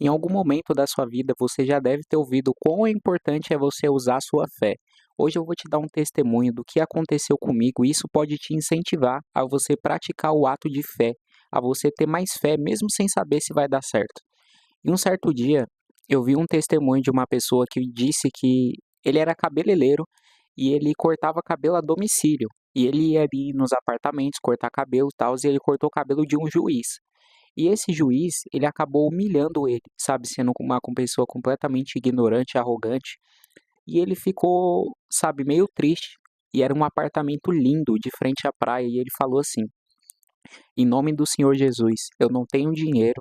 Em algum momento da sua vida, você já deve ter ouvido quão importante é você usar a sua fé. Hoje eu vou te dar um testemunho do que aconteceu comigo e isso pode te incentivar a você praticar o ato de fé, a você ter mais fé mesmo sem saber se vai dar certo. E um certo dia, eu vi um testemunho de uma pessoa que disse que ele era cabeleireiro e ele cortava cabelo a domicílio. E ele ia ali nos apartamentos cortar cabelo e tal, e ele cortou o cabelo de um juiz. E esse juiz, ele acabou humilhando ele, sabe, sendo uma pessoa completamente ignorante, arrogante, e ele ficou, sabe, meio triste. E era um apartamento lindo, de frente à praia, e ele falou assim: "Em nome do Senhor Jesus, eu não tenho dinheiro,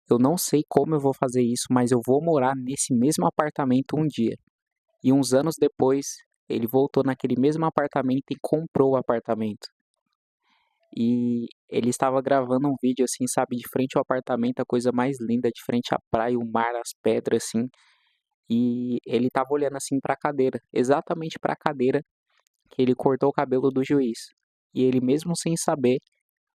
eu não sei como eu vou fazer isso, mas eu vou morar nesse mesmo apartamento um dia." E uns anos depois, ele voltou naquele mesmo apartamento e comprou o apartamento. E ele estava gravando um vídeo assim, sabe, de frente ao apartamento, a coisa mais linda, de frente à praia, o mar, as pedras assim, e ele estava olhando assim para a cadeira, exatamente para a cadeira que ele cortou o cabelo do juiz. E ele mesmo sem saber,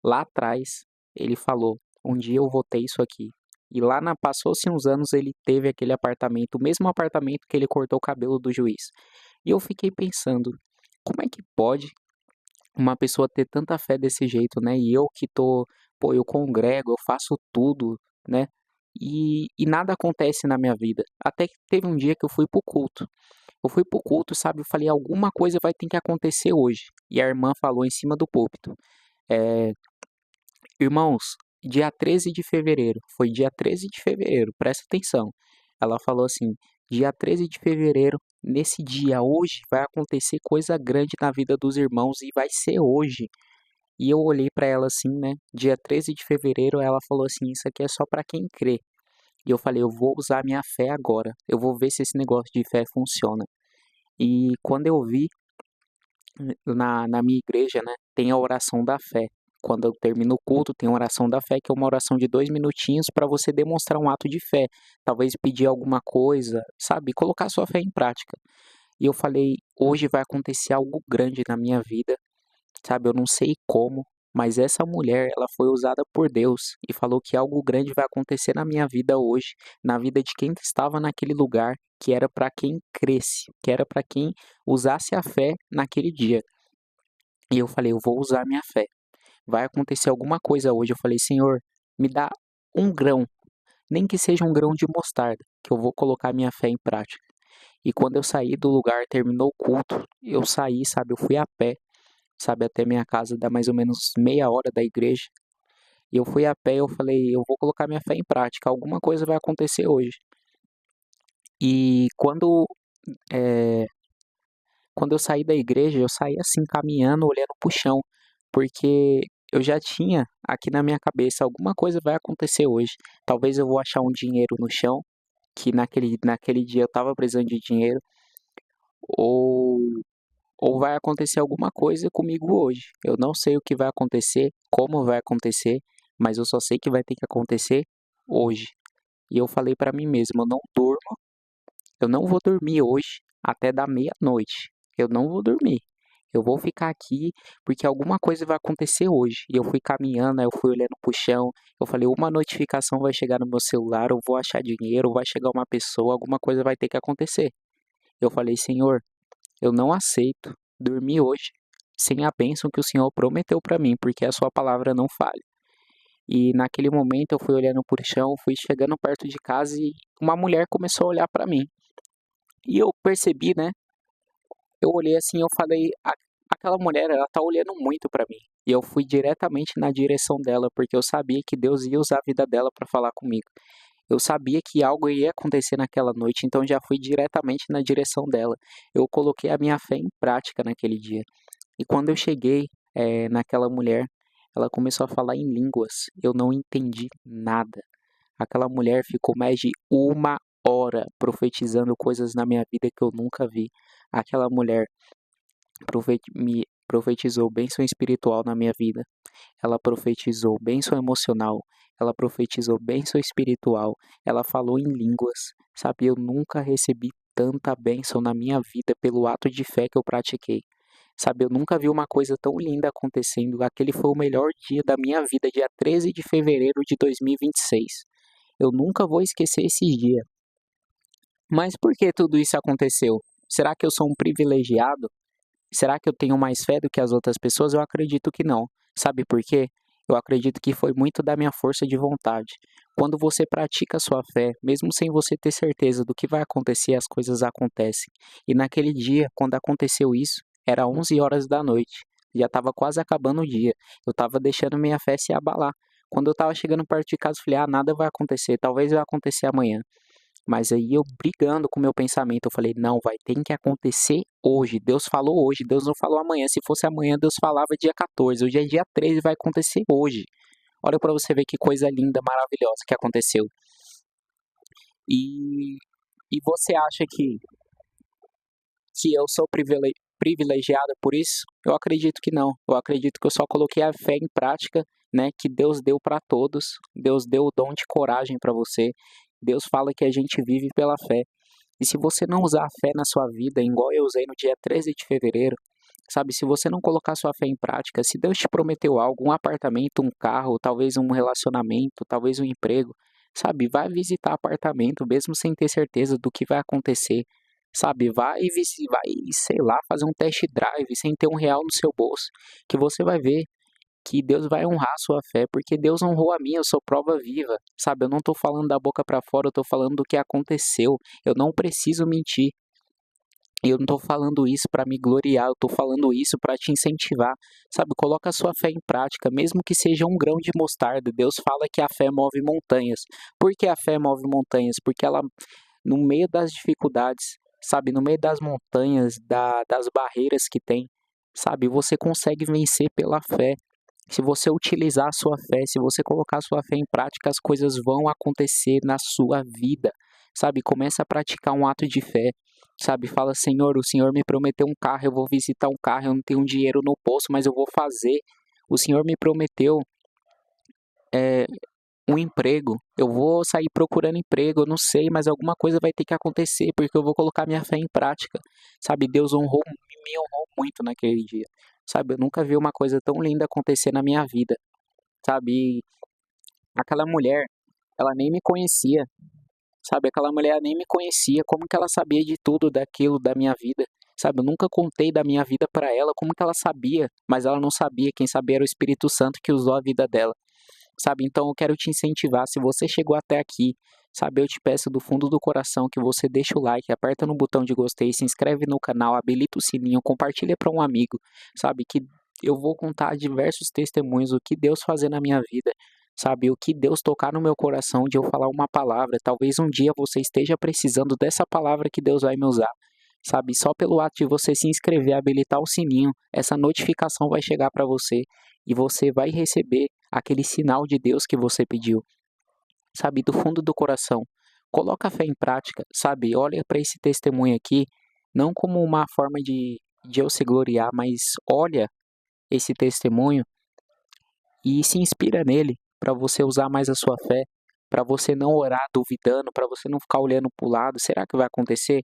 lá atrás, ele falou: "Um dia eu vou ter isso aqui." E lá na passou-se uns anos, ele teve aquele apartamento, o mesmo apartamento que ele cortou o cabelo do juiz. E eu fiquei pensando, como é que pode uma pessoa ter tanta fé desse jeito, né, e eu que tô, pô, eu congrego, eu faço tudo, né, e nada acontece na minha vida. Até que teve um dia que eu fui para o culto. Eu fui para o culto, sabe, eu falei: "Alguma coisa vai ter que acontecer hoje." E a irmã falou em cima do púlpito, eh: "Irmãos, dia 13 de fevereiro", foi dia 13 de fevereiro, presta atenção. Ela falou assim: "Dia 13 de fevereiro, nesse dia, hoje, vai acontecer coisa grande na vida dos irmãos e vai ser hoje." E eu olhei pra ela assim, né, dia 13 de fevereiro, ela falou assim: "Isso aqui é só pra quem crê." E eu falei: "Eu vou usar minha fé agora, eu vou ver se esse negócio de fé funciona." E quando eu vi, na minha igreja, né, tem a oração da fé. Quando eu termino o culto, tem a oração da fé, que é uma oração de 2 minutinhos para você demonstrar um ato de fé. Talvez pedir alguma coisa, sabe, colocar sua fé em prática. E eu falei: "Hoje vai acontecer algo grande na minha vida." Sabe, eu não sei como, mas essa mulher, ela foi usada por Deus e falou que algo grande vai acontecer na minha vida hoje, na vida de quem estava naquele lugar, que era para quem cresce, que era para quem usasse a fé naquele dia. E eu falei: "Eu vou usar minha fé. Vai acontecer alguma coisa hoje." Eu falei: "Senhor, me dá um grão, nem que seja um grão de mostarda, que eu vou colocar minha fé em prática." E quando eu saí do lugar, terminou o culto, eu saí, sabe, eu fui a pé, sabe, até minha casa dá mais ou menos meia hora da igreja. E eu fui a pé e eu falei: "Eu vou colocar minha fé em prática, alguma coisa vai acontecer hoje." E eh, quando eu saí da igreja, eu saí assim caminhando, olhando para o chão, porque eu já tinha aqui na minha cabeça: alguma coisa vai acontecer hoje. Talvez eu vou achar um dinheiro no chão, que naquele dia eu estava precisando de dinheiro, ou ou vai acontecer alguma coisa comigo hoje. Eu não sei o que vai acontecer, como vai acontecer, mas eu só sei que vai ter que acontecer hoje. E eu falei pra mim mesmo: eu não vou dormir hoje até dar meia-noite. Eu não vou dormir. Eu vou ficar aqui porque alguma coisa vai acontecer hoje." E eu fui caminhando, aí eu fui olhando pro chão, eu falei: "Uma notificação vai chegar no meu celular, eu vou achar dinheiro, vai chegar uma pessoa, alguma coisa vai ter que acontecer." Eu falei: "Senhor, eu não aceito dormir hoje sem a bênção que o Senhor prometeu para mim, porque a sua palavra não falha." E naquele momento eu fui olhando para o chão, fui chegando perto de casa e uma mulher começou a olhar para mim. E eu percebi, né? Eu olhei assim, eu falei: Aquela mulher, ela tá olhando muito para mim." E eu fui diretamente na direção dela, porque eu sabia que Deus ia usar a vida dela para falar comigo. Eu sabia que algo ia acontecer naquela noite, então já fui diretamente na direção dela. Eu coloquei a minha fé em prática naquele dia. E quando eu cheguei, naquela mulher, ela começou a falar em línguas. Eu não entendi nada. Aquela mulher ficou mais de uma hora profetizando coisas na minha vida que eu nunca vi. Aquela mulher me profetizou bênção espiritual na minha vida. Ela profetizou bênção emocional. Ela profetizou bênção espiritual. Ela falou em línguas. Sabe, eu nunca recebi tanta bênção na minha vida pelo ato de fé que eu pratiquei. Sabe, eu nunca vi uma coisa tão linda acontecendo. Aquele foi o melhor dia da minha vida, dia 13 de fevereiro de 2026. Eu nunca vou esquecer esse dia. Mas por que tudo isso aconteceu? Será que eu sou um privilegiado? Será que eu tenho mais fé do que as outras pessoas? Eu acredito que não. Sabe por quê? Eu acredito que foi muito da minha força de vontade. Quando você pratica a sua fé, mesmo sem você ter certeza do que vai acontecer, as coisas acontecem. E naquele dia, quando aconteceu isso, era 11 horas da noite. Já estava quase acabando o dia. Eu estava deixando minha fé se abalar. Quando eu estava chegando perto de casa, eu falei: nada vai acontecer, talvez vai acontecer amanhã. Mas aí eu brigando com o meu pensamento, eu falei: não, vai ter que acontecer hoje. Deus falou hoje, Deus não falou amanhã. Se fosse amanhã, Deus falava dia 14. Hoje é dia 13, vai acontecer hoje. Olha para você ver que coisa linda, maravilhosa que aconteceu. E, e você acha que eu sou privilegiado por isso? Eu acredito que não. Eu acredito que eu só coloquei a fé em prática, né, que Deus deu para todos. Deus deu o dom de coragem para você. Deus fala que a gente vive pela fé. E se você não usar a fé na sua vida, igual eu usei no dia 13 de fevereiro, sabe, se você não colocar sua fé em prática, se Deus te prometeu algo, um apartamento, um carro, talvez um relacionamento, talvez um emprego, sabe, vai visitar apartamento mesmo sem ter certeza do que vai acontecer, sabe, vai, sei lá, fazer um test drive sem ter um real no seu bolso, que você vai ver que Deus vai honrar a sua fé, porque Deus honrou a minha, eu sou prova viva, sabe? Eu não tô falando da boca para fora, eu tô falando do que aconteceu. Eu não preciso mentir. Eu não tô falando isso para me gloriar, eu tô falando isso para te incentivar. Sabe? Coloca a sua fé em prática, mesmo que seja um grão de mostarda. Deus fala que a fé move montanhas. Por que a fé move montanhas? Porque ela, no meio das dificuldades, sabe, no meio das montanhas, das barreiras que tem, sabe, você consegue vencer pela fé. Se você utilizar a sua fé, se você colocar a sua fé em prática, as coisas vão acontecer na sua vida, sabe? Começa a praticar um ato de fé, sabe? Fala: Senhor, o Senhor me prometeu um carro, eu vou visitar um carro, eu não tenho dinheiro no bolso, mas eu vou fazer. O Senhor me prometeu é, um emprego, eu vou sair procurando emprego, eu não sei, mas alguma coisa vai ter que acontecer, porque eu vou colocar minha fé em prática, sabe? Deus me honrou muito naquele dia, sabe? Eu nunca vi uma coisa tão linda acontecer na minha vida, sabe? E aquela mulher, ela nem me conhecia, sabe? Aquela mulher nem me conhecia, como que ela sabia de tudo daquilo da minha vida? Sabe, eu nunca contei da minha vida para ela, como que ela sabia? Mas ela não sabia, quem sabia era o Espírito Santo que usou a vida dela, sabe? Então eu quero te incentivar, se você chegou até aqui, sabe? Eu te peço do fundo do coração que você deixe o like, aperta no botão de gostei, se inscreve no canal, habilita o sininho, compartilha para um amigo, sabe? Que eu vou contar diversos testemunhos, o que Deus fazer na minha vida, sabe? O que Deus tocar no meu coração de eu falar uma palavra. Talvez um dia você esteja precisando dessa palavra que Deus vai me usar. Sabe, só pelo ato de você se inscrever, habilitar o sininho, essa notificação vai chegar para você e você vai receber aquele sinal de Deus que você pediu, sabe, do fundo do coração. Coloca a fé em prática, sabe? Olha para esse testemunho aqui, não como uma forma de eu se gloriar, mas olha esse testemunho e se inspira nele para você usar mais a sua fé, para você não orar duvidando, para você não ficar olhando para o lado. Será que vai acontecer?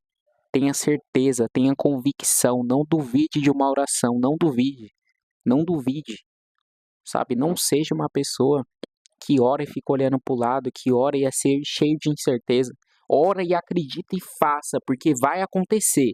Tenha certeza, tenha convicção, não duvide de uma oração, não duvide, não duvide, sabe? Não seja uma pessoa que ora e fica olhando para o lado, que ora e é cheio de incerteza. Ora e acredita e faça, porque vai acontecer.